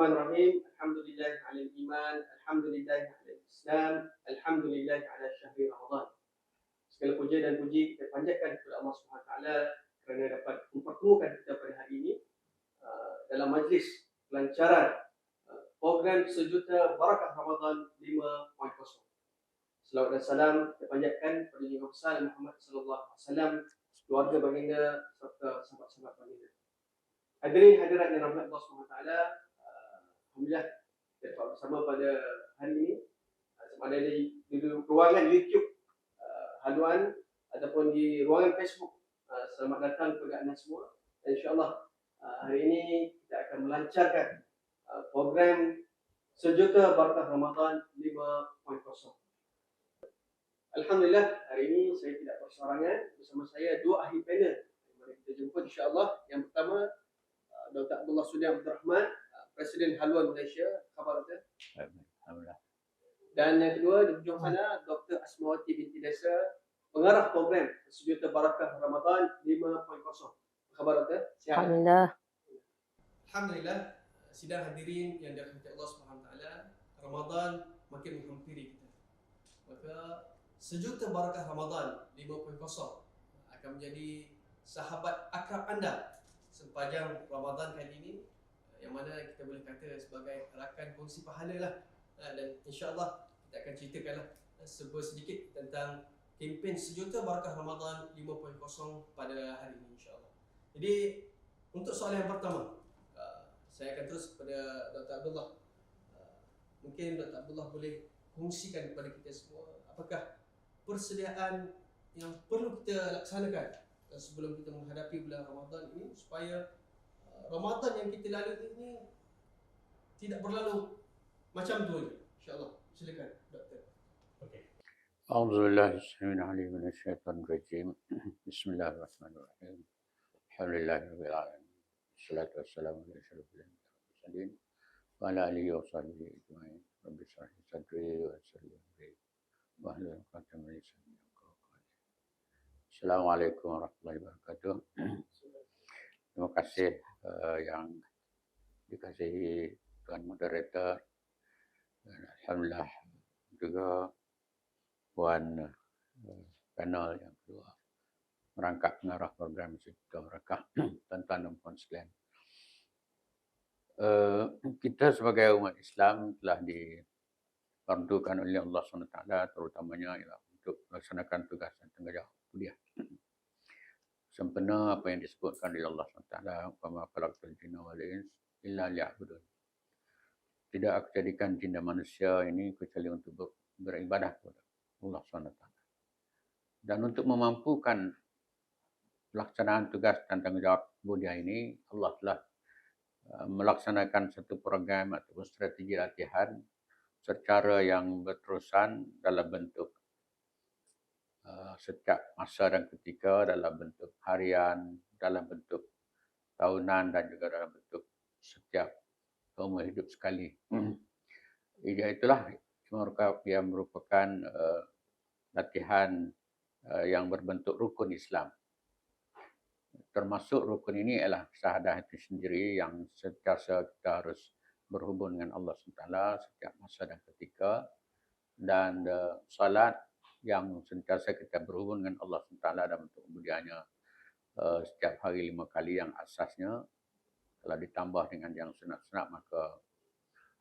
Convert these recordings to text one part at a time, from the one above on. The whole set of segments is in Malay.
Bismillahirrahmanirrahim. Alhamdulillah 'alal iman, alhamdulillah 'alal Islam, alhamdulillah 'ala syahri Ramadan. Segala puja dan puji kita panjatkan kepada Allah Subhanahu Wa Taala kerana dapat mempertemukan kita pada hari ini dalam majlis pelancaran program Sejuta Barakah Ramadan 5.0. Selawat dan salam kita panjatkan kepada Nabi besar Muhammad sallallahu alaihi wasallam, keluarga baginda serta sahabat-sahabat baginda. Hadirin hadirat yang rahmat Allah Subhanahu Wa Taala, alhamdulillah kita dapat bersama pada hari ini sama ada di ruangan YouTube haluan ataupun di ruangan Facebook. Selamat datang kepada anda semua. Dan insya-Allah hari ini kita akan melancarkan program Sejuta Barakah Ramadan 5.0. Alhamdulillah hari ini saya tidak bersorangan, bersama saya dua ahli panel. Mari kita jemput insya-Allah. Yang pertama Dr. Abdullah Sudi Abdul Rahman, Presiden Haluan Malaysia. Khabar Dr. Alhamdulillah. Dan yang kedua di hujung sana Dr. Asmawati binti Desa, pengarah program Sejuta Barakah Ramadan 5.0. Khabar Dr. Sihat? Alhamdulillah. Alhamdulillah. Sidang hadirin yang dirahmati Allah Subhanahu Wa Taala, Ramadan makin menghampiri kita. Maka Sejuta Barakah Ramadan 5.0 akan menjadi sahabat akrab anda sepanjang Ramadan kali ini, yang mana kita boleh kata sebagai rakan kongsi pahala lah. Dan insya-Allah kita akan ceritakanlah sedikit tentang kempen Sejuta Barakah Ramadan 5.0 pada hari ini insya-Allah. Jadi untuk soalan yang pertama, saya akan terus kepada Dr. Abdullah. Mungkin Dr. Abdullah boleh kongsikan kepada kita semua apakah persediaan yang perlu kita laksanakan sebelum kita menghadapi bulan Ramadan ini supaya Ramadan yang kita lalui ini tidak berlalu macam tu aja. InsyaAllah. Silakan Doktor. Okey. A'udzubillahi as-sami'il 'alim minasyaitonir rajim. Bismillahirrahmanirrahim. Alhamdulillahirabbil alamin. Wassalatu wassalamu ala asyrofil mursalin wa ala alihi wa sahbihi ajma'in. Rabbi shrah li sadri wa yassir li amri wahlul 'uqdatam min lisani yafqahu qawli. Assalamualaikum warahmatullahi wabarakatuh. Terima kasih yang dikasihi Tuan Moderator. Alhamdulillah juga Puan panel yang kedua merangkap pengarah program Sejuta Barakah, tuan-tuan dan puan sekalian. Kita sebagai umat Islam telah diperuntukkan oleh Allah SWT terutamanya ialah untuk melaksanakan tugas dan tanggungjawab kuliah. Sempena apa yang disebutkan oleh Allah SWT, wa ma khalaqtul jinna wal insa illa liya'budun. Tidak aku jadikan jin dan manusia ini kecuali untuk beribadah kepada Allah SWT. Dan untuk memampukan pelaksanaan tugas dan tanggungjawab kuliah ini, Allah telah melaksanakan satu program atau strategi latihan secara yang berterusan dalam bentuk setiap masa dan ketika, dalam bentuk harian, dalam bentuk tahunan dan juga dalam bentuk setiap seumur hidup sekali. Itulah yang merupakan latihan yang berbentuk rukun Islam. Termasuk rukun ini ialah syahadah itu sendiri yang sentiasa kita harus berhubung dengan Allah SWT setiap masa dan ketika, dan salat yang sentiasa kita berhubung dengan Allah SWT dalam bentuk kemudiannya setiap hari 5 kali yang asasnya. Kalau ditambah dengan yang sunat-sunat maka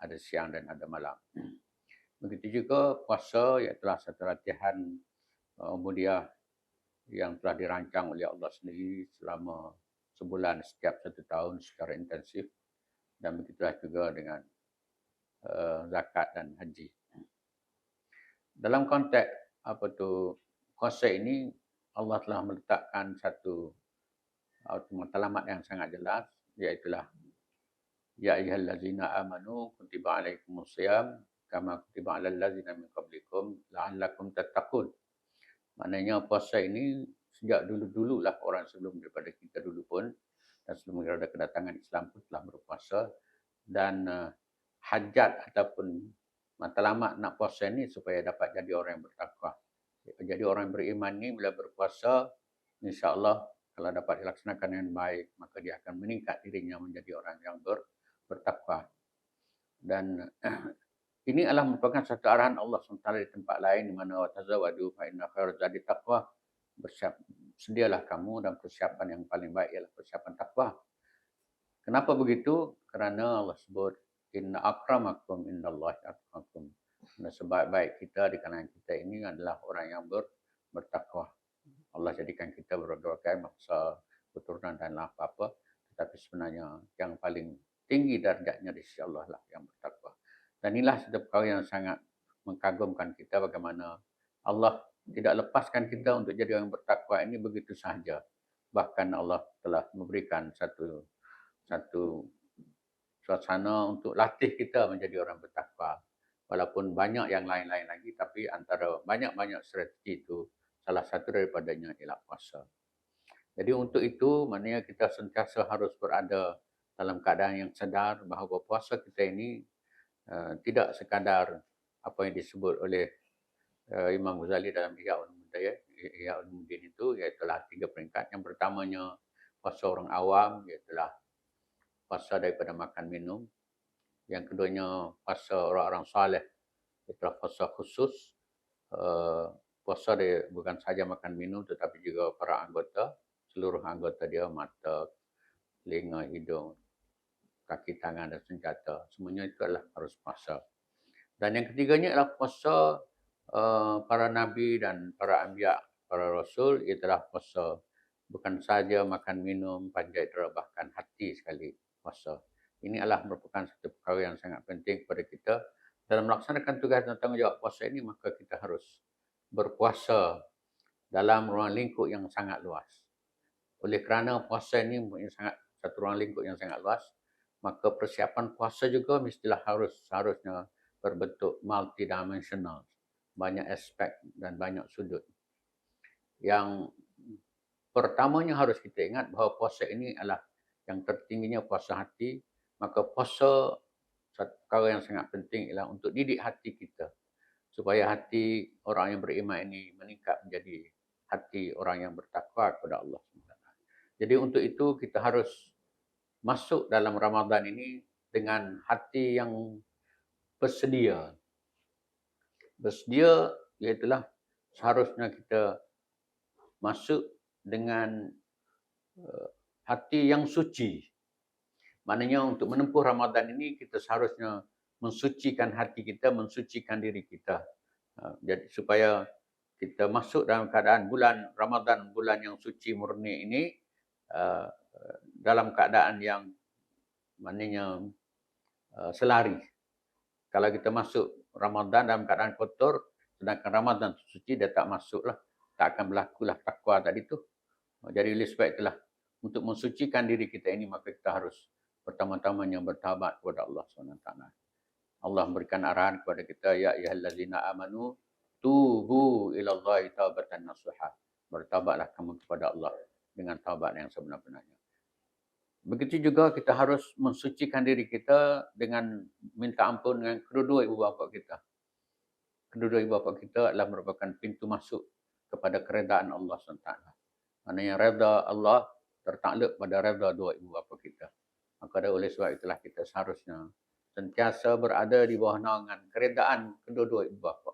ada siang dan ada malam. Begitu juga puasa, iaitu satu latihan mudiah yang telah dirancang oleh Allah sendiri selama sebulan setiap 1 tahun secara intensif. Dan begitulah juga dengan zakat dan haji. Dalam konteks puasa ini, Allah telah meletakkan satu matlamat yang sangat jelas, iaitulah ya ayyuhallazina amanu kutiba alaikumusiyam kama kutiba alal ladzina min qablikum la'allakum tattaqun. Maknanya puasa ini sejak dulu-dululah orang sebelum daripada kita dulu pun, dan sebelum ada kedatangan Islam pun telah berpuasa. Dan hajat ataupun matlamat nak puasa ini supaya dapat jadi orang yang bertakwa. Jadi orang yang beriman ni bila berpuasa, insya-Allah kalau dapat dilaksanakan dengan baik, maka dia akan meningkat dirinya menjadi orang yang bertakwa. Dan ini adalah merupakan satu arahan Allah SWT di tempat lain, di mana watazawadu fa inna khairaz zadi taqwa. Sedialah kamu, dan persiapan yang paling baik ialah persiapan takwa. Kenapa begitu? Kerana Allah sebut inna akramakum indallahi atqakum. Sebaik-baik kita di kalangan kita ini adalah orang yang bertakwa. Allah jadikan kita berbagai masa keturunan dan apa-apa, tetapi sebenarnya yang paling tinggi darjatnya di sisi Allah lah yang bertakwa. Dan inilah satu perkara yang sangat mengagumkan kita, bagaimana Allah tidak lepaskan kita untuk jadi orang bertakwa ini begitu sahaja. Bahkan Allah telah memberikan satu suasana untuk latih kita menjadi orang bertakwa. Walaupun banyak yang lain-lain lagi, tapi antara banyak-banyak strategi itu, salah satu daripadanya ialah puasa. Jadi untuk itu, maknanya kita sentiasa harus berada dalam keadaan yang sedar bahawa puasa kita ini tidak sekadar apa yang disebut oleh Imam Ghazali dalam Ihya Ulumuddin itu, iaitulah 3 peringkat. Yang pertamanya puasa orang awam, iaitulah puasa daripada makan minum. Yang keduanya puasa orang-orang saleh, itulah puasa khusus. Puasa dia bukan sahaja makan minum, tetapi juga para anggota, seluruh anggota dia, mata, telinga, hidung, kaki, tangan dan senjata. Semuanya itu adalah harus puasa. Dan yang ketiganya adalah puasa para nabi dan para anbiya, para rasul, itulah puasa bukan sahaja makan minum, panjat dera, bahkan hati sekali puasa. Ini adalah merupakan satu perkara yang sangat penting kepada kita. Dalam melaksanakan tugas dan tanggungjawab puasa ini, maka kita harus berpuasa dalam ruang lingkup yang sangat luas. Oleh kerana puasa ini satu ruang lingkup yang sangat luas, maka persiapan puasa juga mestilah harusnya berbentuk multidimensional. Banyak aspek dan banyak sudut. Yang pertamanya harus kita ingat bahawa puasa ini adalah yang tertingginya puasa hati. Maka puasa, satu perkara yang sangat penting ialah untuk didik hati kita, supaya hati orang yang beriman ini meningkat menjadi hati orang yang bertakwa kepada Allah SWT. Jadi untuk itu kita harus masuk dalam Ramadan ini dengan hati yang bersedia. Bersedia iaitulah seharusnya kita masuk dengan hati yang suci. Maknanya untuk menempuh Ramadan ini kita seharusnya mensucikan hati kita, mensucikan diri kita. Jadi supaya kita masuk dalam keadaan bulan Ramadan, bulan yang suci murni ini, dalam keadaan yang maknanya selari. Kalau kita masuk Ramadan dalam keadaan kotor, sedangkan Ramadan suci, dia tak masuklah, tak akan berlakulah takwa tadi tu. Jadi oleh sebab itulah, untuk mensucikan diri kita ini, maka kita harus pertama-tamanya bertaubat kepada Allah SWT. Allah memberikan arahan kepada kita, ya ayyuhallazina amanu tubu ilallahi taubatan nasuha. Bertaubatlah kamu kepada Allah dengan taubat yang sebenar-benarnya. Begitu juga kita harus mensucikan diri kita dengan minta ampun dengan kedua-dua ibu bapa kita. Kedua-dua ibu bapa kita adalah merupakan pintu masuk kepada keredaan Allah SWT. Maknanya reda Allah tertakluk pada reda dua ibu bapa kita. Maka oleh sebab itulah kita seharusnya sentiasa berada di bawah naungan keredaan kedua-dua ibu bapa.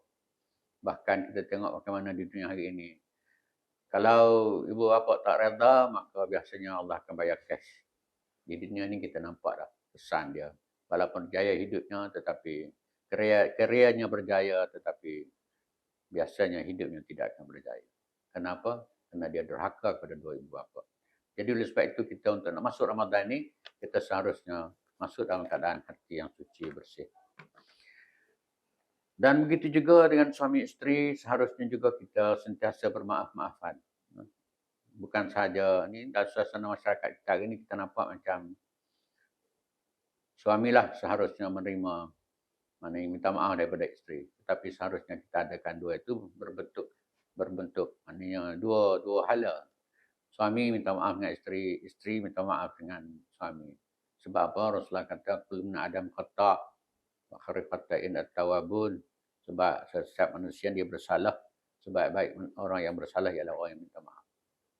Bahkan kita tengok bagaimana di dunia hari ini. Kalau ibu bapa tak reda, maka biasanya Allah akan bayar cash. Di dunia ini kita nampak dah pesan dia. Walaupun jaya hidupnya, tetapi kariernya berjaya, tetapi biasanya hidupnya tidak akan berjaya. Kenapa? Kerana dia derhaka kepada dua ibu bapa. Jadi oleh sebab itu kita untuk nak masuk Ramadan ini, kita seharusnya masuk dalam keadaan hati yang suci, bersih. Dan begitu juga dengan suami isteri, seharusnya juga kita sentiasa bermaaf-maafan. Bukan sahaja, ni dalam suasana masyarakat kita hari ini, kita nampak macam suamilah seharusnya menerima, maknanya minta maaf daripada isteri. Tetapi seharusnya kita adakan dua itu berbentuk, maknanya dua hala. Suami minta maaf dengan isteri, isteri minta maaf dengan suami. Sebab apa? Rasulullah kata, kullu adam khata' wa khairu khata'in at-tawwabun. Sebab setiap manusia dia bersalah. Sebaik-baik orang yang bersalah ialah orang yang minta maaf.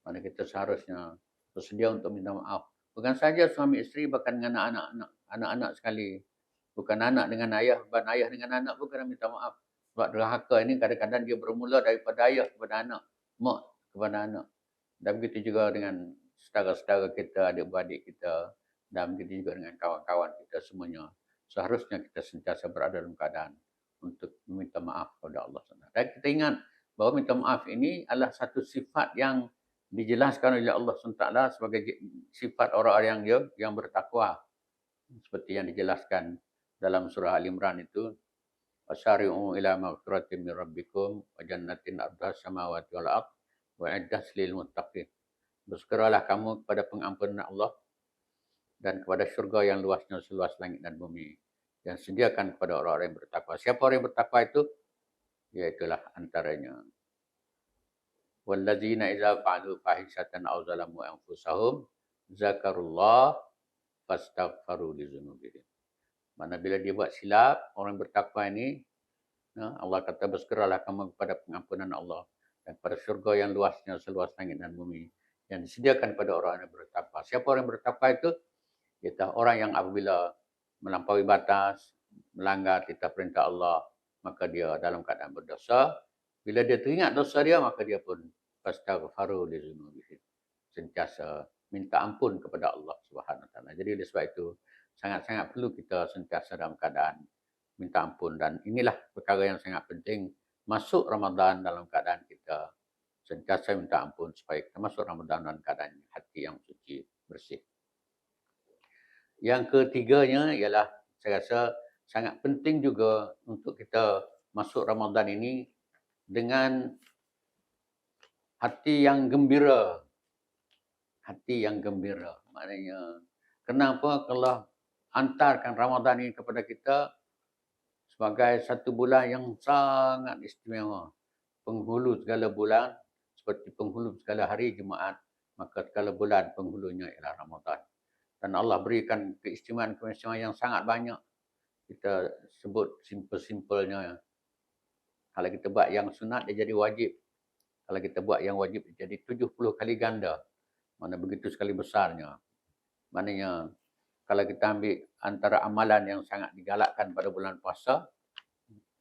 Mana kita seharusnya bersedia untuk minta maaf. Bukan saja suami isteri, bahkan dengan anak-anak sekali. Bukan anak dengan ayah, bukan ayah dengan anak pun kena minta maaf. Sebab derhaka ini kadang-kadang dia bermula daripada ayah kepada anak, mak kepada anak. Dan begitu juga dengan saudara-saudara kita, adik-beradik kita, dan begitu juga dengan kawan-kawan kita semuanya. Seharusnya kita sentiasa berada dalam keadaan untuk meminta maaf kepada Allah SWT. Dan kita ingat bahawa minta maaf ini adalah satu sifat yang dijelaskan oleh Allah SWT sebagai sifat orang-orang yang bertakwa. Seperti yang dijelaskan dalam surah Al-Imran itu, "Wasari'u ila maghfiratin min rabbikum wa jannatin ardhaha samawati wal ardh wa iddat lil muttaqin." Bersegeralah kamu kepada pengampunan Allah dan kepada syurga yang luasnya seluas langit dan bumi. Yang sediakan kepada orang-orang yang bertakwa. Siapa orang yang bertakwa itu? Iaitulah antaranya. Wallazina idza fa'alu fahishatan aw zalamu anfusahum zakarullah fastaghfaru lidzunubihim. Mana bila dia buat silap, orang bertakwa ini, Allah kata bersegeralah kamu kepada pengampunan Allah dan kepada syurga yang luasnya seluas langit dan bumi yang disediakan kepada orang yang bertakwa. Siapa orang yang bertakwa itu? Kita orang yang apabila melampaui batas, melanggar titah perintah Allah, maka dia dalam keadaan berdosa. Bila dia teringat dosa dia, maka dia pun fastaghfaru lidzunubihim. Sentiasa minta ampun kepada Allah Subhanahu Wa Taala. Jadi oleh sebab itu sangat-sangat perlu kita sentiasa dalam keadaan minta ampun, dan inilah perkara yang sangat penting masuk Ramadan dalam keadaan kita sentiasa minta ampun supaya kita masuk Ramadan dalam keadaan hati yang suci, bersih. Yang ketiganya ialah saya rasa sangat penting juga untuk kita masuk Ramadan ini dengan hati yang gembira. Hati yang gembira. Maknanya, kenapa Allah hantarkan Ramadan ini kepada kita sebagai satu bulan yang sangat istimewa. Penghulu segala bulan, seperti penghulu segala hari Jumaat, maka segala bulan penghulunya ialah Ramadan. Dan Allah berikan keistimewaan-keistimewaan yang sangat banyak. Kita sebut simple-simpelnya. Kalau kita buat yang sunat, dia jadi wajib. Kalau kita buat yang wajib, dia jadi 70 kali ganda. Mana begitu sekali besarnya. Maknanya, kalau kita ambil antara amalan yang sangat digalakkan pada bulan puasa,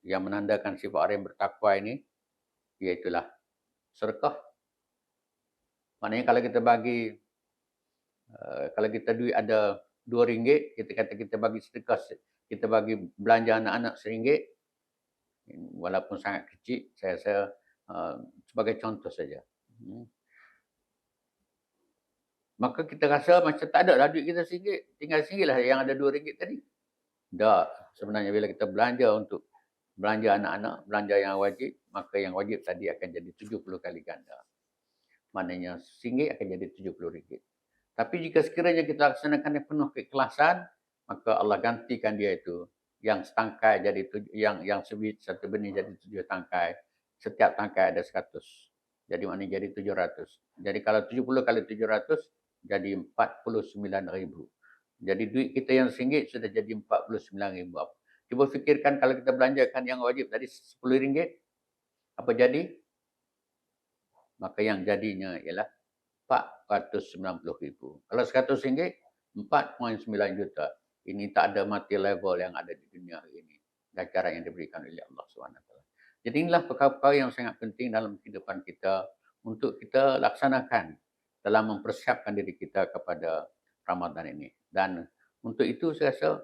yang menandakan sifat orang yang bertakwa ini, iaitulah sedekah. Maknanya kalau kita bagi, kalau kita duit ada RM2, kita kata kita bagi sedekah, kita bagi belanja anak-anak RM1, walaupun sangat kecil, saya rasa sebagai contoh saja. Maka kita rasa macam tak ada lah duit kita RM1, tinggal RM1 lah yang ada RM2 tadi. Tak, sebenarnya bila kita belanja untuk belanja anak-anak, belanja yang wajib, maka yang wajib tadi akan jadi 70 kali ganda. Maknanya RM1 akan jadi RM70. Tapi jika sekiranya kita laksanakan yang penuh keikhlasan, maka Allah gantikan dia itu yang setangkai jadi yang sebiji satu benih jadi 7 tangkai. Setiap tangkai ada 100. Jadi maknanya jadi 700. Jadi kalau 70 kali 700 jadi 49.000. Jadi duit kita yang RM1 sudah jadi 49.000. Cuba fikirkan kalau kita belanjakan yang wajib tadi RM10, apa jadi? Maka yang jadinya ialah 490.000. Kalau RM100, 4.9 juta. Ini tak ada mati level yang ada di dunia hari ini. Ganjaran yang diberikan oleh Allah SWT. Jadi inilah perkara-perkara yang sangat penting dalam kehidupan kita untuk kita laksanakan dalam mempersiapkan diri kita kepada Ramadan ini. Dan untuk itu saya rasa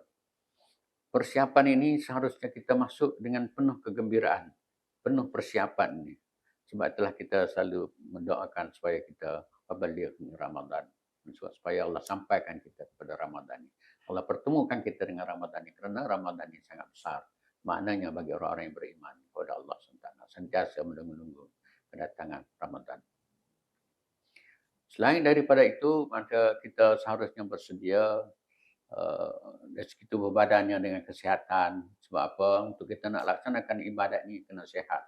persiapan ini seharusnya kita masuk dengan penuh kegembiraan, penuh persiapan ini. Sebab itulah kita selalu mendoakan supaya kita baligh Ramadan, supaya Allah sampaikan kita kepada Ramadan ini. Allah pertemukan kita dengan Ramadan ini kerana Ramadan ini sangat besar. Maknanya bagi orang-orang yang beriman kepada Allah SWT, sentiasa menunggu kedatangan Ramadan. Selain daripada itu, maka kita seharusnya bersedia dari segi tubuh badannya dengan kesihatan. Sebab apa? Untuk kita nak laksanakan ibadat ini kena sihat.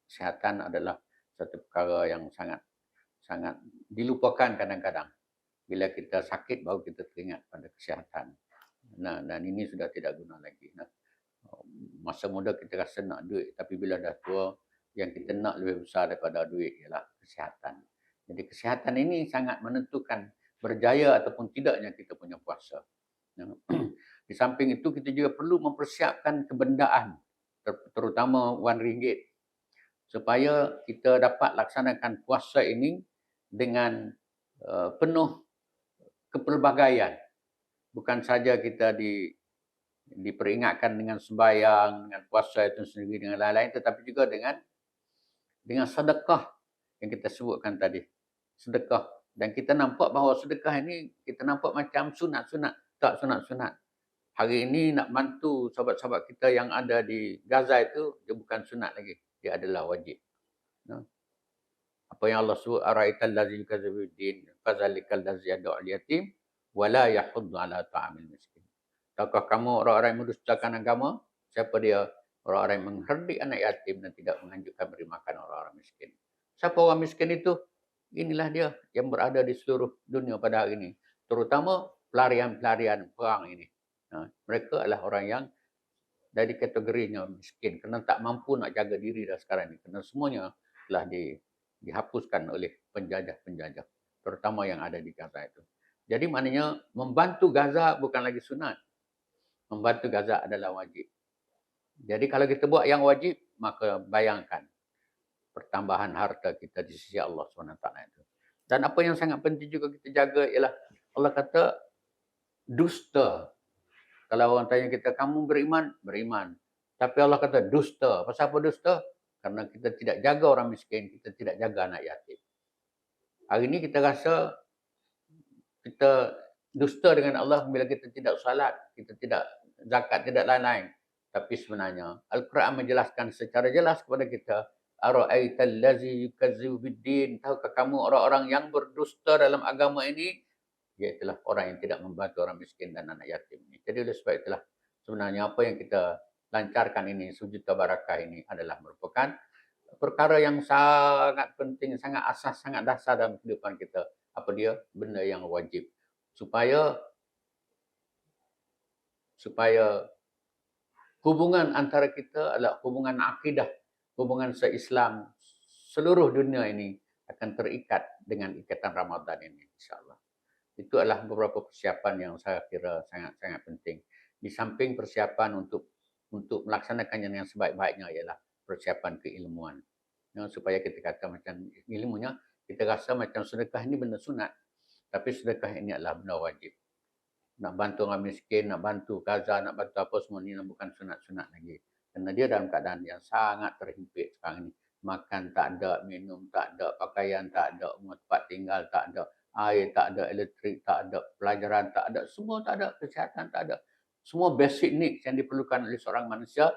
Kesihatan adalah satu perkara yang sangat dilupakan kadang-kadang. Bila kita sakit, baru kita teringat pada kesihatan. Dan ini sudah tidak guna lagi. Masa muda kita rasa nak duit, tapi bila dah tua, yang kita nak lebih besar daripada duit ialah kesihatan. Jadi kesihatan ini sangat menentukan berjaya ataupun tidaknya kita punya puasa. Di samping itu kita juga perlu mempersiapkan kebendaan, terutama wang ringgit, supaya kita dapat laksanakan puasa ini dengan penuh kepelbagaian. Bukan saja kita diperingatkan dengan sembahyang, dengan puasa itu sendiri, dengan lain-lain, tetapi juga dengan sedekah yang kita sebutkan tadi. Sedekah. Dan kita nampak bahawa sedekah ini, kita nampak macam sunat-sunat. Tak sunat-sunat. Hari ini nak bantu sahabat-sahabat kita yang ada di Gaza itu, dia bukan sunat lagi. Dia adalah wajib. Apa yang Allah sebut, ara'aital ladzi yukazzibu bid-din, fadzalikal ladzi yad'u al-yatim wa la yahuddu 'ala ta'amil miskin. Tahukah kamu orang-orang yang mendustakan agama? Siapa dia? Orang-orang yang mengherdik anak yatim dan tidak menganjurkan beri makan orang-orang miskin. Siapa orang miskin itu? Inilah dia yang berada di seluruh dunia pada hari ini. Terutama pelarian-pelarian perang ini. Mereka adalah orang yang dari kategorinya miskin. Kerana tak mampu nak jaga diri dah sekarang ini. Kerana semuanya telah dihapuskan oleh penjajah-penjajah. Terutama yang ada di Gaza itu. Jadi maknanya membantu Gaza bukan lagi sunat. Membantu Gaza adalah wajib. Jadi kalau kita buat yang wajib, maka bayangkan pertambahan harta kita di sisi Allah SWT itu. Dan apa yang sangat penting juga kita jaga ialah Allah kata dusta. Kalau orang tanya kita, kamu beriman? Beriman. Tapi Allah kata dusta. Pasal apa dusta? Karena kita tidak jaga orang miskin, kita tidak jaga anak yatim. Hari ini kita rasa kita dusta dengan Allah bila kita tidak salat, kita tidak zakat, tidak lain-lain. Tapi sebenarnya Al-Quran menjelaskan secara jelas kepada kita, ara'aital ladzi yukazzibu bid-din, tahukah kamu orang-orang yang berdusta dalam agama ini? Iaitulah orang yang tidak membantu orang miskin dan anak yatim ini. Jadi oleh sebab itulah sebenarnya apa yang kita lancarkan ini, sejuta barakah ini adalah merupakan perkara yang sangat penting, sangat asas, sangat dasar dalam kehidupan kita. Apa dia? Benda yang wajib. Supaya hubungan antara kita adalah hubungan akidah, hubungan se-Islam seluruh dunia ini akan terikat dengan ikatan Ramadan ini, insyaAllah. Itu adalah beberapa persiapan yang saya kira sangat-sangat penting. Di samping persiapan untuk melaksanakannya yang sebaik-baiknya ialah persiapan keilmuan. Supaya kita kata macam ilmunya, kita rasa macam sedekah ini benda sunat. Tapi sedekah ini adalah benda wajib. Nak bantu orang miskin, nak bantu Gaza, nak bantu apa semua ni bukan sunat-sunat lagi. Kerana dia dalam keadaan yang sangat terhimpit sekarang ini. Makan tak ada, minum tak ada, pakaian tak ada, tempat tinggal tak ada, air tak ada, elektrik tak ada, pelajaran tak ada, semua tak ada, kesihatan tak ada. Semua basic needs yang diperlukan oleh seorang manusia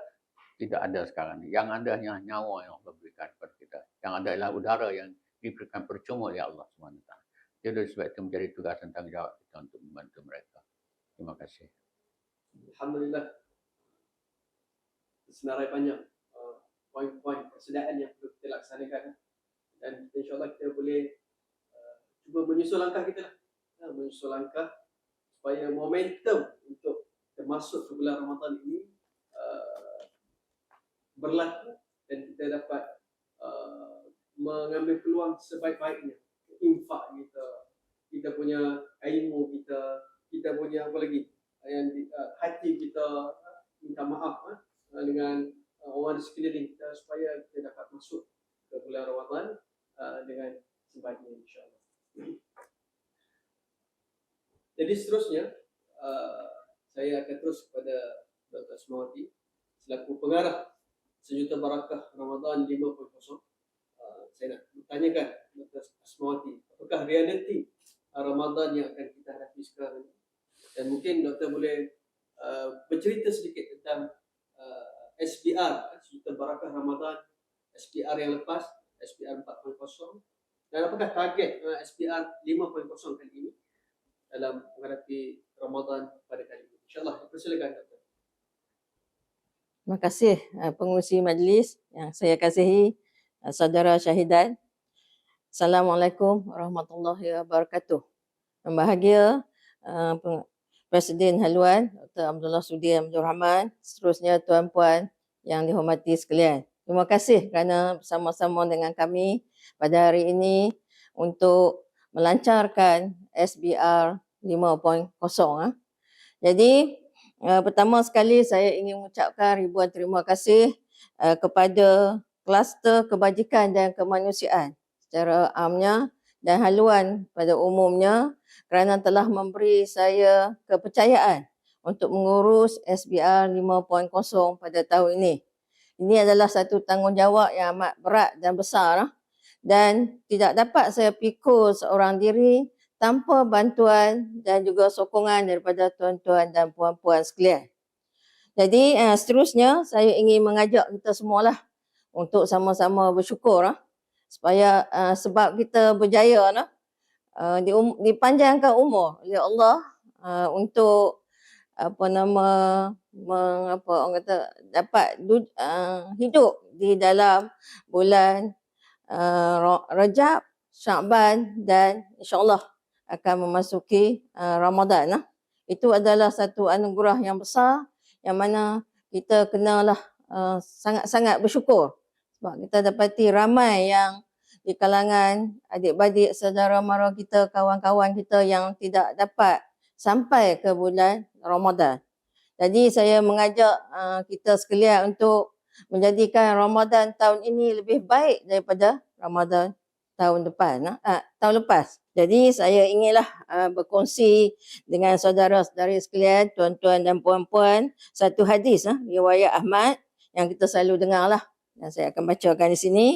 tidak ada sekarang ini. Yang ada hanya nyawa yang Allah berikan kepada kita. Yang ada adalah udara yang diberikan percuma oleh Allah SWT. Jadi sebab itu menjadi tugas dan tanggungjawab kita untuk membantu mereka. Terima kasih. Alhamdulillah. Senarai banyak poin-poin persediaan yang perlu kita laksanakan. Dan insyaAllah kita boleh cuba menyusul langkah kita lah. Menyusul langkah supaya momentum untuk kita masuk ke bulan Ramadan ini berlaku dan kita dapat mengambil peluang sebaik-baiknya. Infak kita punya ilmu kita punya apa lagi, yang hati kita minta maaf dengan orang di sekeliling kita supaya kita dapat masuk ke bulan Ramadan dengan sebaiknya, insyaAllah. Jadi seterusnya saya akan terus kepada Dr. Asmawati selaku pengarah Sejuta Barakah Ramadan 5.0. Saya nak bertanyakan Dr. Asmawati, apakah realiti Ramadan yang akan kita hadapi sekarang ini? Dan mungkin Doktor boleh bercerita sedikit tentang SPR, Sejuta Barakah Ramadan, SPR yang lepas, SPR 4.0, dan apakah target SPR 5.0 kali ini dalam menghadapi Ramadan pada kali ini. InsyaAllah, persilakan Doktor. Terima kasih pengurusi majlis yang saya kasihi, saudara syahidan. Assalamualaikum warahmatullahi wabarakatuh. Yang bahagia Presiden Haluan Dr. Abdullah Sudi Abdul Rahman, seterusnya tuan-puan yang dihormati sekalian. Terima kasih kerana bersama-sama dengan kami pada hari ini untuk melancarkan SBR 5.0. Jadi Pertama sekali saya ingin mengucapkan ribuan terima kasih kepada kluster kebajikan dan kemanusiaan secara amnya dan haluan pada umumnya kerana telah memberi saya kepercayaan untuk mengurus SBR 5.0 pada tahun ini. Ini adalah satu tanggungjawab yang amat berat dan besar dan tidak dapat saya pikul seorang diri tanpa bantuan dan juga sokongan daripada tuan-tuan dan puan-puan sekalian. Jadi seterusnya saya ingin mengajak kita semualah untuk sama-sama bersyukur supaya sebab kita berjaya dipanjangkan umur oleh Allah untuk orang kata dapat hidup di dalam bulan Rajab, Sya'ban dan insya-Allah akan memasuki Ramadan. Itu adalah satu anugerah yang besar yang mana kita kenalah sangat-sangat bersyukur sebab kita dapati ramai yang di kalangan adik-beradik saudara mara kita, kawan-kawan kita yang tidak dapat sampai ke bulan Ramadan. Jadi saya mengajak kita sekalian untuk menjadikan Ramadan tahun ini lebih baik daripada Ramadan tahun lepas. Jadi saya inginlah berkongsi dengan saudara-saudari sekalian, tuan-tuan dan puan-puan, satu hadis riwayat Ahmad yang kita selalu dengarlah. Dan saya akan bacakan di sini.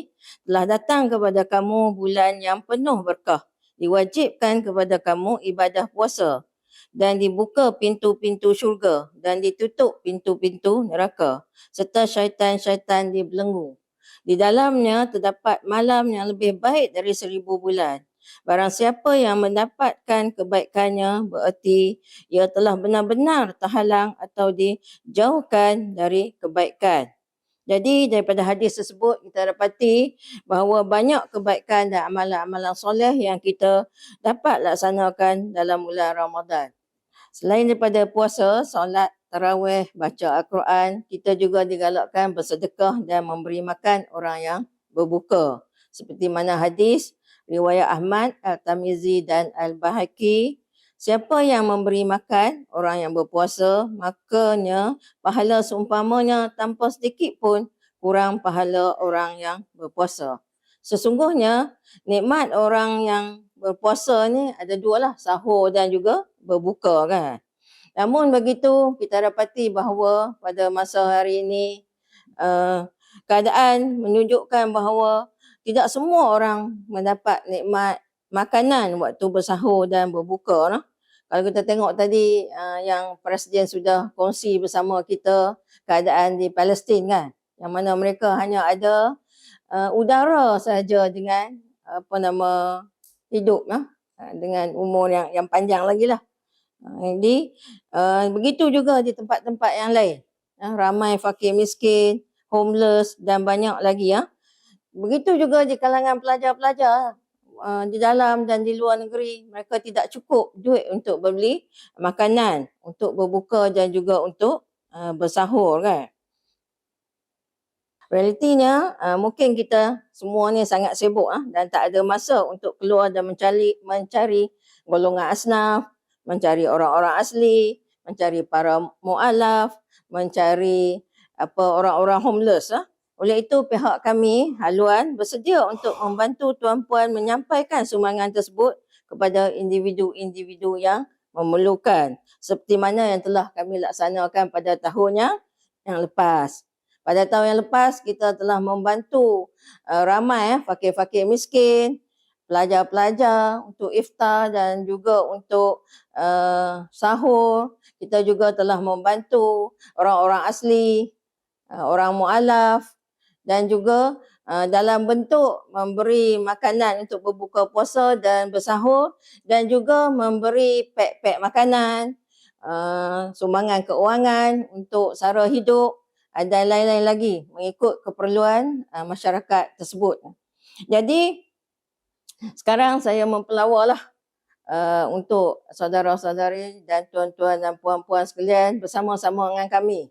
Telah datang kepada kamu bulan yang penuh berkah. Diwajibkan kepada kamu ibadah puasa. Dan dibuka pintu-pintu syurga. Dan ditutup pintu-pintu neraka. Serta syaitan-syaitan dibelenggu. Di dalamnya terdapat malam yang lebih baik dari 1000 bulan. Barang siapa yang mendapatkan kebaikannya bererti ia telah benar-benar terhalang atau dijauhkan dari kebaikan. Jadi daripada hadis tersebut kita dapati bahawa banyak kebaikan dan amalan-amalan soleh yang kita dapat laksanakan dalam bulan Ramadan. Selain daripada puasa, solat, tarawih, baca Al-Quran, kita juga digalakkan bersedekah dan memberi makan orang yang berbuka. Seperti mana hadis riwayat Ahmad, Al-Tamizi dan Al-Bahaki, siapa yang memberi makan orang yang berpuasa, makanya pahala seumpamanya tanpa sedikit pun kurang pahala orang yang berpuasa. Sesungguhnya nikmat orang yang berpuasa ni ada dua lah, sahur dan juga berbuka kan. Namun begitu kita dapati bahawa pada masa hari ini keadaan menunjukkan bahawa tidak semua orang mendapat nikmat makanan waktu bersahur dan berbuka. Kalau kita tengok tadi yang Presiden sudah kongsi bersama kita keadaan di Palestin kan, yang mana mereka hanya ada udara sahaja dengan hidup dengan umur yang panjang lagi lah. Jadi begitu juga di tempat-tempat yang lain. Ramai fakir miskin, homeless dan banyak lagi. Begitu juga di kalangan pelajar-pelajar di dalam dan di luar negeri, mereka tidak cukup duit untuk beli makanan, untuk berbuka dan juga untuk bersahur kan. Realitinya mungkin kita semua ni sangat sibuk dan tak ada masa untuk keluar dan mencari golongan asnaf, mencari orang-orang asli, mencari para mu'alaf, mencari orang-orang homeless. Oleh itu pihak kami haluan bersedia untuk membantu tuan-puan menyampaikan sumbangan tersebut kepada individu-individu yang memerlukan seperti mana yang telah kami laksanakan pada tahun yang lepas. Pada tahun yang lepas kita telah membantu ramai fakir-fakir miskin, pelajar-pelajar untuk iftar dan juga untuk sahur. Kita juga telah membantu orang-orang asli, orang mu'alaf dan juga dalam bentuk memberi makanan untuk berbuka puasa dan bersahur dan juga memberi pek-pek makanan, sumbangan keuangan untuk sara hidup dan lain-lain lagi mengikut keperluan masyarakat tersebut. Jadi sekarang saya mempelawalah untuk saudara-saudari dan tuan-tuan dan puan-puan sekalian bersama-sama dengan kami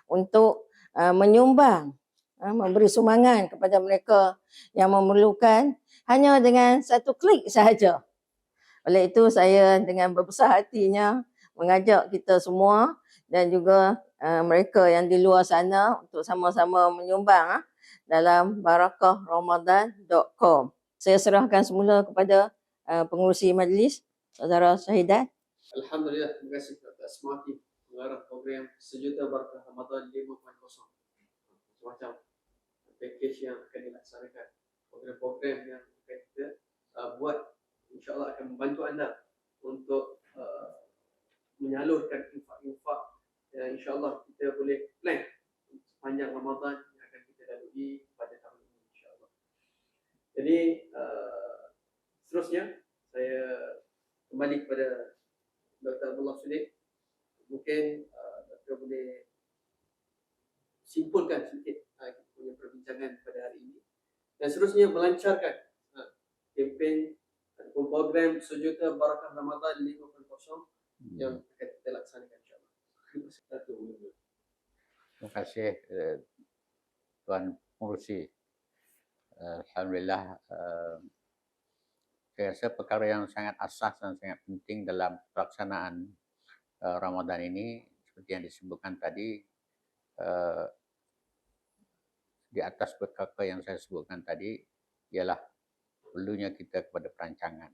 untuk menyumbang, memberi sumbangan kepada mereka yang memerlukan hanya dengan satu klik sahaja. Oleh itu saya dengan berbesar hatinya mengajak kita semua dan juga mereka yang di luar sana untuk sama-sama menyumbang dalam barakahramadan.com. Saya serahkan semula kepada pengurusi majlis, Saudara Syahidat. Alhamdulillah, terima kasih atas Maki mengarah program Sejuta Barakah Ramadan 5.0. Macam package yang akan dilaksanakan, program-program yang akan kita buat, insyaAllah akan membantu anda untuk menyalurkan infak-infak yang insyaAllah kita boleh plan sepanjang Ramadan yang akan kita lalui pada tahun ini, insyaAllah. Jadi seterusnya saya kembali kepada Dr. Abdullah Sudik. Mungkin Dr. boleh simpulkan sedikit kita punya perbincangan pada hari ini dan seterusnya melancarkan kempen ataupun program Sejuta Barakah Ramadan 5.0 yang akan kita laksanakan, insyaAllah. Terima kasih Tuan Pengurusi. Alhamdulillah, saya rasa perkara yang sangat asas dan sangat penting dalam pelaksanaan Ramadan ini, seperti yang disebutkan tadi, di atas perkara yang saya sebutkan tadi, ialah perlunya kita kepada perancangan.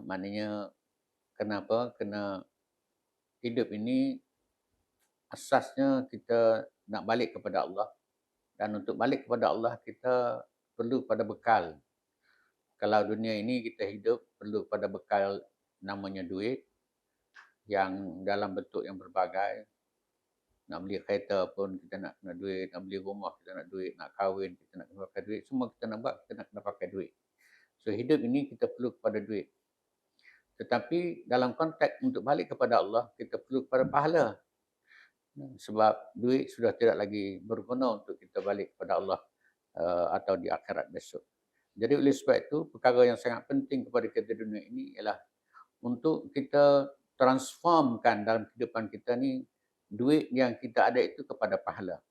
Maknanya kenapa? Kerana hidup ini asasnya kita nak balik kepada Allah, dan untuk balik kepada Allah kita perlu pada bekal. Kalau dunia ini kita hidup perlu pada bekal namanya duit yang dalam bentuk yang berbagai. Nak beli kereta pun kita nak kena duit, nak beli rumah kita nak duit, nak kahwin kita nak kena pakai duit, semua kita nak buat kita nak kena pakai duit. So hidup ini kita perlu kepada duit. Tetapi dalam konteks untuk balik kepada Allah kita perlu kepada pahala. Sebab duit sudah tidak lagi berguna untuk kita balik kepada Allah atau di akhirat besok. Jadi oleh sebab itu, perkara yang sangat penting kepada kita di dunia ini ialah untuk kita transformkan dalam kehidupan kita ni duit yang kita ada itu kepada pahala.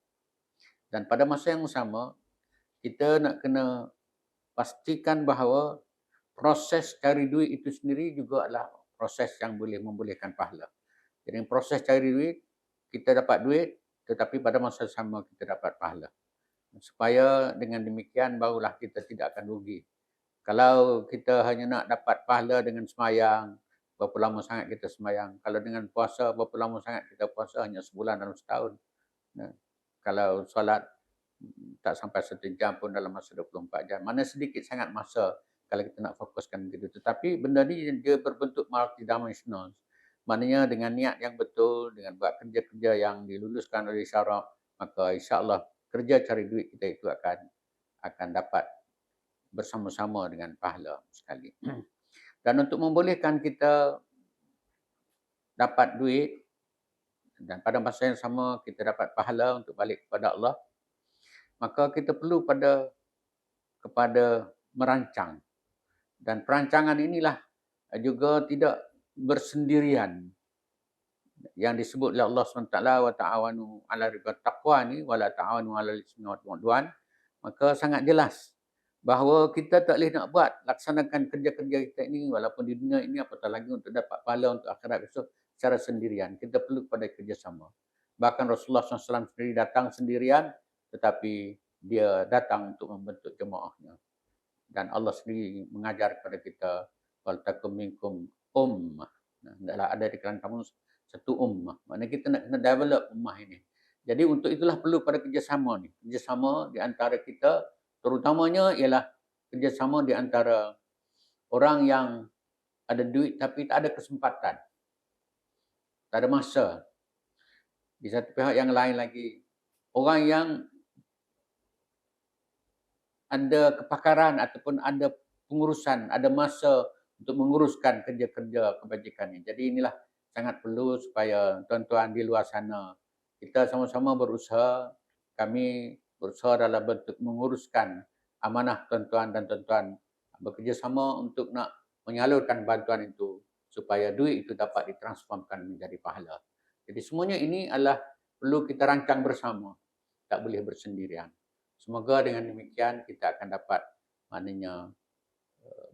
Dan pada masa yang sama, kita nak kena pastikan bahawa proses cari duit itu sendiri juga adalah proses yang boleh membolehkan pahala. Jadi proses cari duit, kita dapat duit tetapi pada masa sama kita dapat pahala. Supaya dengan demikian barulah kita tidak akan rugi. Kalau kita hanya nak dapat pahala dengan semayang, berapa lama sangat kita semayang. Kalau dengan puasa, berapa lama sangat kita puasa, hanya sebulan dalam setahun. Kalau solat, tak sampai 1 jam pun dalam masa 24 jam. Mana sedikit sangat masa kalau kita nak fokuskan begitu. Tetapi benda ni dia berbentuk multidimensional. Maknanya dengan niat yang betul, dengan buat kerja-kerja yang diluluskan oleh syarak, maka insya-Allah kerja cari duit kita itu akan dapat bersama-sama dengan pahala sekali. Dan untuk membolehkan kita dapat duit dan pada masa yang sama kita dapat pahala untuk balik kepada Allah, maka kita perlu kepada merancang. Dan perancangan inilah juga tidak bersendirian. Yang disebut oleh Allah SWT, wa ta'awanu 'alal birri wat taqwa ni wa la ta'awanu 'alal ismi wal 'udwan, maka sangat jelas bahawa kita tak boleh nak buat laksanakan kerja-kerja kita ini walaupun di dunia ini, apatah lagi untuk dapat pahala untuk akhirat besok secara sendirian. Kita perlu kepada kerjasama. Bahkan Rasulullah SAW sendiri datang sendirian, tetapi dia datang untuk membentuk jemaahnya. Dan Allah sendiri mengajar kepada kita, wal takum minkum ummah. Hendaklah ada di kalangan kamu satu ummah. Maknanya kita nak kena develop ummah ini. Jadi untuk itulah perlu pada kerjasama ni. Kerjasama di antara kita, terutamanya ialah kerjasama di antara orang yang ada duit tapi tak ada kesempatan. Tak ada masa. Di satu pihak yang lain lagi, orang yang ada kepakaran ataupun ada pengurusan, ada masa untuk menguruskan kerja-kerja kebajikan ini. Jadi inilah sangat perlu supaya tuan-tuan di luar sana, kita sama-sama berusaha, kami berusaha dalam bentuk menguruskan amanah tuan-tuan dan tuan-tuan bekerjasama untuk nak menyalurkan bantuan itu supaya duit itu dapat ditransformkan menjadi pahala. Jadi semuanya ini adalah perlu kita rancang bersama, tak boleh bersendirian. Semoga dengan demikian kita akan dapat maknanya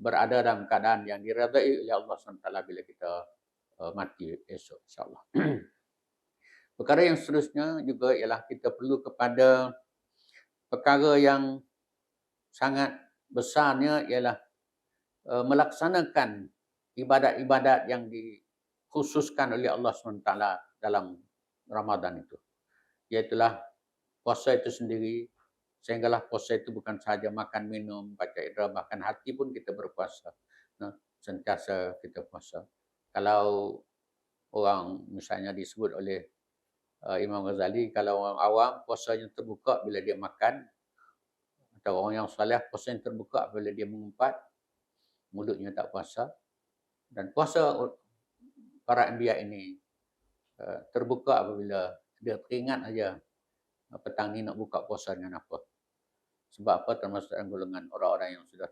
berada dalam keadaan yang diredai oleh Allah SWT bila kita mati esok, insyaAllah. Perkara yang seterusnya juga ialah kita perlu kepada perkara yang sangat besarnya ialah melaksanakan ibadat-ibadat yang dikhususkan oleh Allah SWT dalam Ramadan itu. Iaitulah puasa itu sendiri, sehinggalah puasa itu bukan sahaja makan, minum, baca idra, bahkan hati pun kita berpuasa. Nah, sentiasa kita puasa. Kalau orang misalnya disebut oleh Imam Ghazali, kalau orang awam puasanya terbuka bila dia makan, atau orang yang soleh puasanya terbuka bila dia mengumpat, mulutnya tak puasa. Dan puasa para anbiya ini terbuka apabila dia teringat aja petang ni nak buka puasa dengan apa. Sebab apa? Termasuk dalam golongan orang-orang yang sudah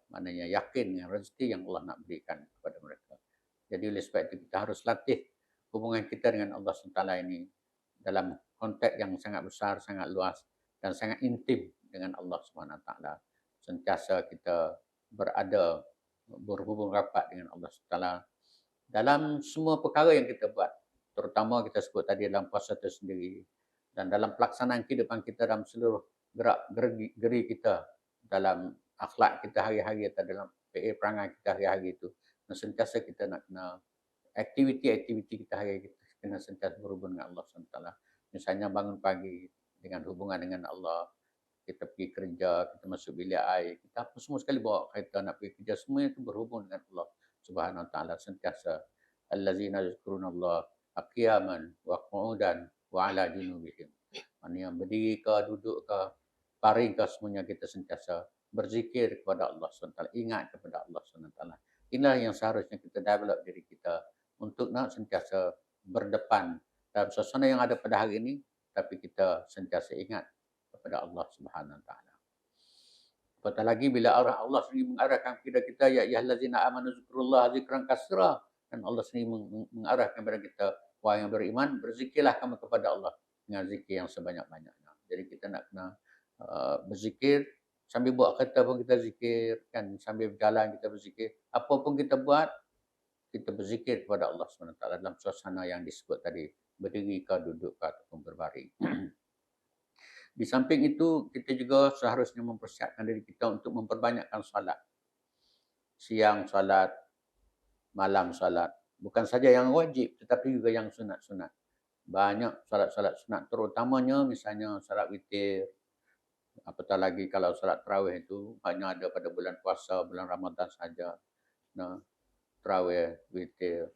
maknanya yakin dengan rezeki yang Allah nak berikan kepada mereka. Jadi oleh sebab itu kita harus latih hubungan kita dengan Allah SWT ini dalam konteks yang sangat besar, sangat luas dan sangat intim dengan Allah SWT. Sentiasa kita berhubung rapat dengan Allah SWT dalam semua perkara yang kita buat. Terutama kita sebut tadi dalam puasa itu sendiri dan dalam pelaksanaan kehidupan kita dalam seluruh gerak-geri kita, dalam akhlak kita hari-hari atau dalam perangai kita hari-hari itu. Sentiasa kita nak kena aktiviti-aktiviti kita hari kita kena sentiasa berhubung dengan Allah SWT. Misalnya bangun pagi dengan hubungan dengan Allah, kita pergi kerja, kita masuk bilik air, kita apa semua sekali bawa kereta nak pergi kerja, semuanya itu berhubung dengan Allah Subhanahu Wa Taala. Sentiasa allazina yazkurunallah qiyaman wa qu'udan wa ala junubihim. Maksudnya berdiri ke, duduk ke, baring ke, semuanya kita sentiasa berzikir kepada Allah SWT, ingat kepada Allah SWT. Inilah yang seharusnya kita develop diri kita untuk nak sentiasa berdepan dalam suasana yang ada pada hari ini, tapi kita sentiasa ingat kepada Allah Subhanahu Wa Taala. Apatah lagi bila Allah sendiri mengarahkan kepada kita, ya ayyuhallazina amanu zikrullaha zikran katsira, dan Allah sendiri mengarahkan kepada kita, wahai yang beriman, berzikirlah kamu kepada Allah dengan zikir yang sebanyak-banyaknya. Jadi kita nak kena berzikir, sambil buat kereta pun kita zikir, kan, sambil berjalan kita berzikir, apa pun kita buat, kita berzikir kepada Allah SWT dalam suasana yang disebut tadi, berdiri ke, duduk ke, ataupun berbaring. Di samping itu, kita juga seharusnya mempersiapkan diri kita untuk memperbanyakkan solat. Siang solat, malam solat. Bukan saja yang wajib, tetapi juga yang sunat-sunat. Banyak solat-solat sunat, terutamanya misalnya solat witir. Apatah lagi kalau solat tarawih itu hanya ada pada bulan puasa, bulan Ramadan saja. Nah, tarawih, witir,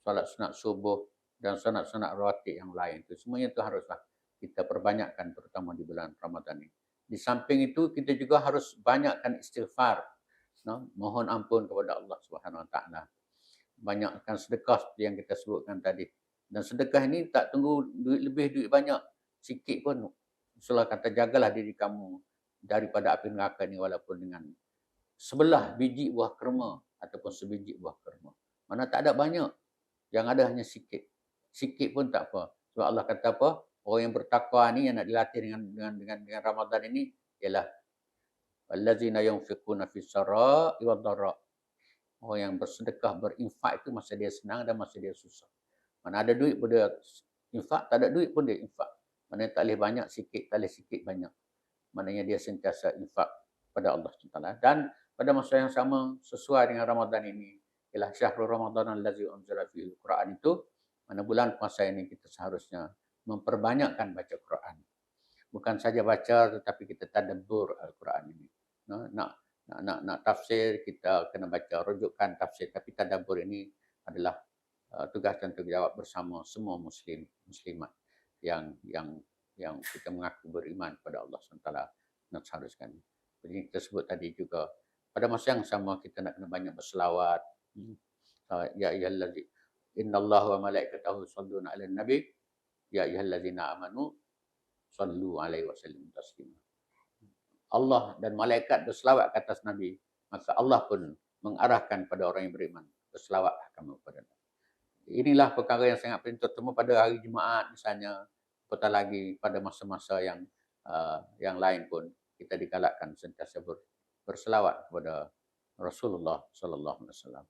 solat sunat subuh dan sunat-sunat rawatib yang lain itu semuanya itu haruslah kita perbanyakkan, terutama di bulan Ramadan ini. Di samping itu kita juga harus banyakkan istighfar, mohon ampun kepada Allah Subhanahu Wa Taala. Banyakkan sedekah seperti yang kita sebutkan tadi. Dan sedekah ini tak tunggu duit lebih, duit banyak, sikit pun. Rasulullah kata, jagalah diri kamu daripada api neraka ini walaupun dengan sebelah biji buah kurma ataupun sebiji buah kurma. Mana tak ada banyak, yang ada hanya sikit. Sikit pun tak apa. Sebab Allah kata apa? Orang yang bertakwa ni yang nak dilatih dengan Ramadan ini ialah allazina yunfiquna fis sarai wad dara. Orang yang bersedekah, berinfak itu masa dia senang dan masa dia susah. Mana ada duit pun dia infak, tak ada duit pun dia infak. Mana tak boleh banyak sikit, tak boleh sikit banyak. Maknanya dia sentiasa infak pada Allah SWT. Dan pada masa yang sama, sesuai dengan Ramadan ini, ialah syahrul Ramadan allazi unzila fihil Quran itu, mana bulan puasa ini kita seharusnya memperbanyakkan baca Quran. Bukan saja baca, tetapi kita tadabbur Al-Quran ini. Nak tafsir, kita kena baca rujukan tafsir. Tapi tadabbur ini adalah tugas dan tanggungjawab bersama semua muslimat yang kita mengaku beriman kepada Allah SWT nak seharuskan. Jadi kita sebut tadi juga, pada masa yang sama kita nak kena banyak berselawat. Ya ayyuhallazi innallaha wa malaikatahu yusholluna 'alan nabi ya ayyuhallazina amanu shallu 'alaihi wa sallimu taslima. Allah dan malaikat berselawat ke atas Nabi, maka Allah pun mengarahkan pada orang yang beriman, berselawatlah kamu kepada Nabi. Inilah perkara yang sangat penting, terutama pada hari Jumaat misalnya, apatah lagi pada masa-masa yang lain pun kita digalakkan sentiasa berselawat kepada Rasulullah sallallahu alaihi wasallam.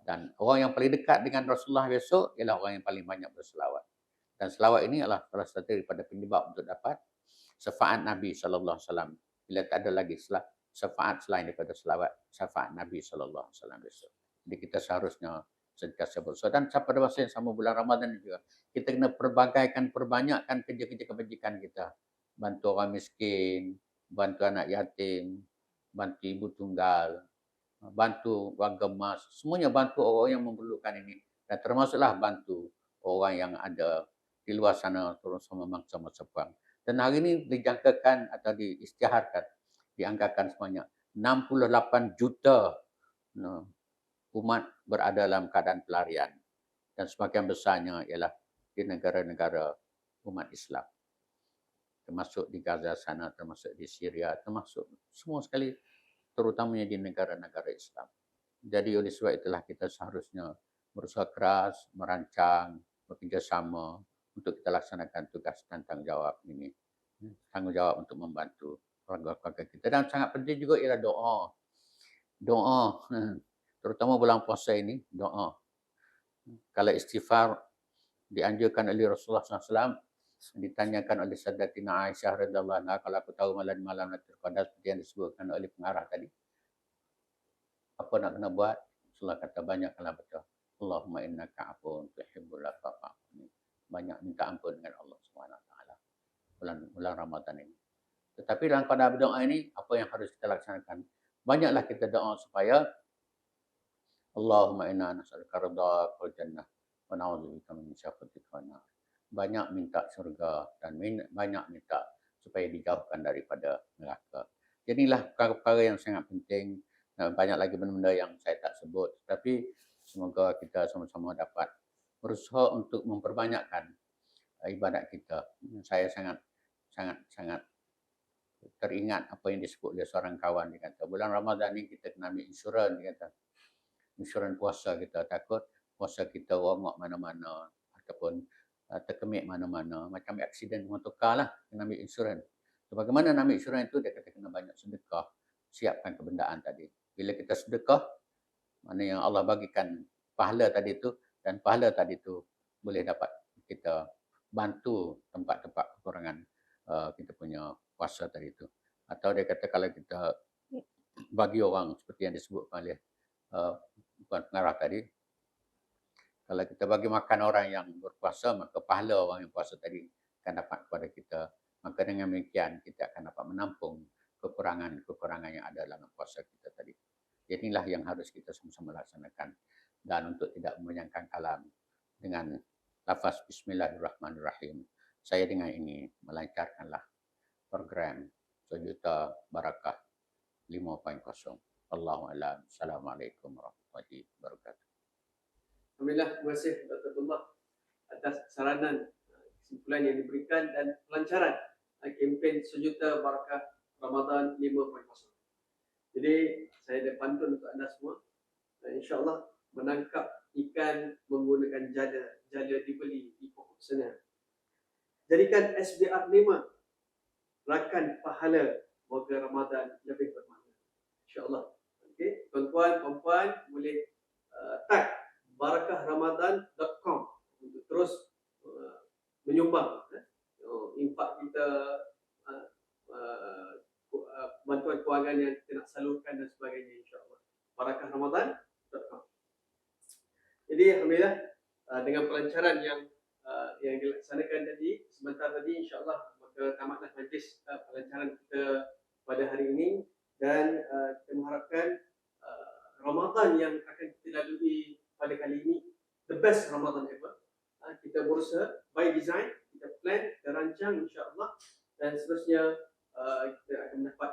Dan orang yang paling dekat dengan Rasulullah besok ialah orang yang paling banyak berselawat. Dan selawat ini adalah salah satu daripada penyebab untuk dapat syafaat Nabi sallallahu alaihi wasallam. Bila tak ada lagi syafaat selain daripada syafaat Nabi sallallahu alaihi wasallam besok. Jadi kita seharusnya sentiasa berselawat. Dan pada masa yang sama bulan Ramadan juga, kita kena perbanyakkan kerja-kerja kebajikan kita. Bantu orang miskin, bantu anak yatim, bantu ibu tunggal, bantu warga emas, semuanya bantu orang yang memerlukan ini. Dan termasuklah bantu orang yang ada di luar sana terutama masa-masa perang. Dan hari ini dijangkakan atau diisytiharkan, dianggarkan sebanyak 68 juta umat berada dalam keadaan pelarian. Dan sebagian besarnya ialah di negara-negara umat Islam. Termasuk di Gaza sana, termasuk di Syria, termasuk semua sekali, terutamanya di negara-negara Islam. Jadi oleh sebab itulah kita seharusnya berusaha keras, merancang, bekerjasama untuk kita laksanakan tugas dan tanggungjawab ini. Tanggungjawab untuk membantu keluarga-keluarga kita. Dan sangat penting juga ialah doa. Doa, terutama bulan puasa ini, doa. Kalau istighfar dianjurkan oleh Rasulullah SAW, ditanyakan oleh Sayyidatina Aisyah radhiyallahu anha, kalau aku tahu malam Lailatul Qadar seperti yang disebutkan oleh pengarah tadi, apa nak kena buat? Rasulullah kata banyaklah baca Allahumma innaka afuwun tuhibbul afwa fa'fu. Banyak minta ampun dengan Allah Subhanahu wa taala bulan Ramadan ini. Tetapi dalam pada doa ini apa yang harus kita laksanakan? Banyaklah kita doa supaya Allahumma inna nas'aluka ridhaka wal jannah wa na'udzubika min sakhatika wan nar. Banyak minta syurga dan banyak minta supaya dijauhkan daripada neraka. Jadilah perkara-perkara yang sangat penting. Banyak lagi benda-benda yang saya tak sebut, tapi semoga kita sama-sama dapat berusaha untuk memperbanyakkan ibadat kita. Saya sangat teringat apa yang disebut oleh seorang kawan. Dia kata, bulan Ramadan ni kita kena ambil insurans. Dia kata, insurans puasa kita, takut puasa kita rongok mana-mana ataupun terkemik mana-mana, macam aksiden motorkar lah, kena ambil insurans. So, bagaimana nak ambil insurans itu? Dia kata kena banyak sedekah, siapkan kebendaan tadi. Bila kita sedekah, mana yang Allah bagikan pahala tadi itu, dan pahala tadi itu boleh dapat kita bantu tempat-tempat kekurangan kita punya puasa tadi itu. Atau dia kata kalau kita bagi orang seperti yang disebutkan oleh pengarah tadi, kalau kita bagi makan orang yang berpuasa, maka pahala orang yang puasa tadi akan dapat kepada kita. Maka dengan demikian kita akan dapat menampung kekurangan yang ada dalam puasa kita tadi. Jadi inilah yang harus kita sama-sama laksanakan. Dan untuk tidak menyangkang kalam dengan lafaz Bismillahirrahmanirrahim, saya dengan ini melancarkanlah program Sejuta Barakah 5.0. Allahu a'lam. Assalamualaikum warahmatullahi wabarakatuh. Alhamdulillah, terima kasih Dr. Abdullah atas saranan, kesimpulan yang diberikan dan pelancaran kempen Sejuta Barakah Ramadan 5.0. Jadi saya ada pantun untuk anda semua. InsyaAllah menangkap ikan menggunakan jala dibeli di pokok sana. Jadikan SBR 5 rakan pahala, moga Ramadan lebih bermakna. InsyaAllah. Okay. Tuan-tuan, puan-puan boleh tag barakahramadan.com untuk terus menyumbang impak kita, bantuan kewangan yang kita nak salurkan dan sebagainya, insyaAllah. Barakahramadan.com. Jadi alhamdulillah dengan pelancaran yang dilaksanakan tadi sebentar tadi, insyaAllah maka tamatlah majlis pelancaran kita pada hari ini, dan kita mengharapkan Ramadan yang akan kita lalui pada kali ini the best Ramadan ever. Kita berusaha by design, kita plan, kita rancang, insyaAllah, dan seterusnya kita akan mendapat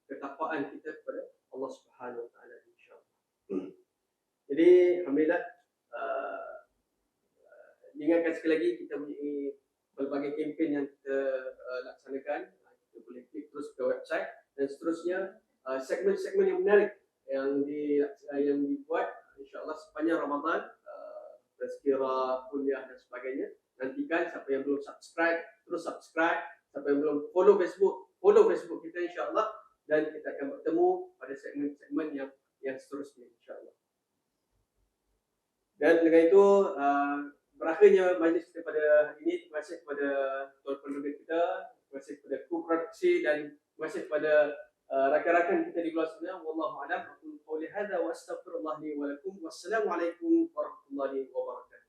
ketapaan kita kepada Allah Subhanahu Wa Taala, insyaAllah. Jadi alhamdulillah, diingatkan sekali lagi kita mempunyai pelbagai kempen yang kita laksanakan. Kita boleh klik terus ke website, dan seterusnya segmen-segmen yang menarik yang dibuat insyaAllah sepanjang Ramadan, tazkirah, kuliah dan sebagainya. Nantikan siapa yang belum subscribe, terus subscribe. Siapa yang belum follow Facebook kita, insyaAllah, dan kita akan bertemu pada segmen-segmen yang seterusnya, insyaAllah. Dan dengan itu berakhirnya majlis kita pada hari ini. Terima kasih kepada tuan penduduk kita, terima kasih kepada kru produksi dan terima kasih kepada rakan-rakan kita di luar sana. Wallahu a'lam. Aku qouli hadza wa astaghfirullah li wa lakum. Wassalamualaikum warahmatullahi wabarakatuh.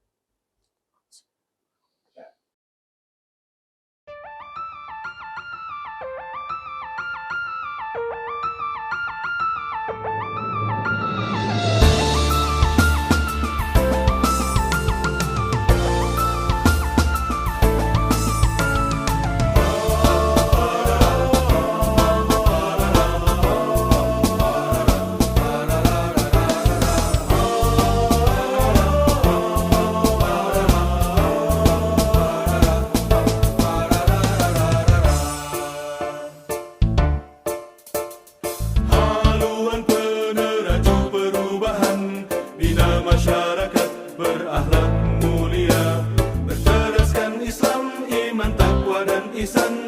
Haluan peneraju perubahan, bina masyarakat berakhlak mulia, berteraskan Islam, iman, takwa dan ihsan.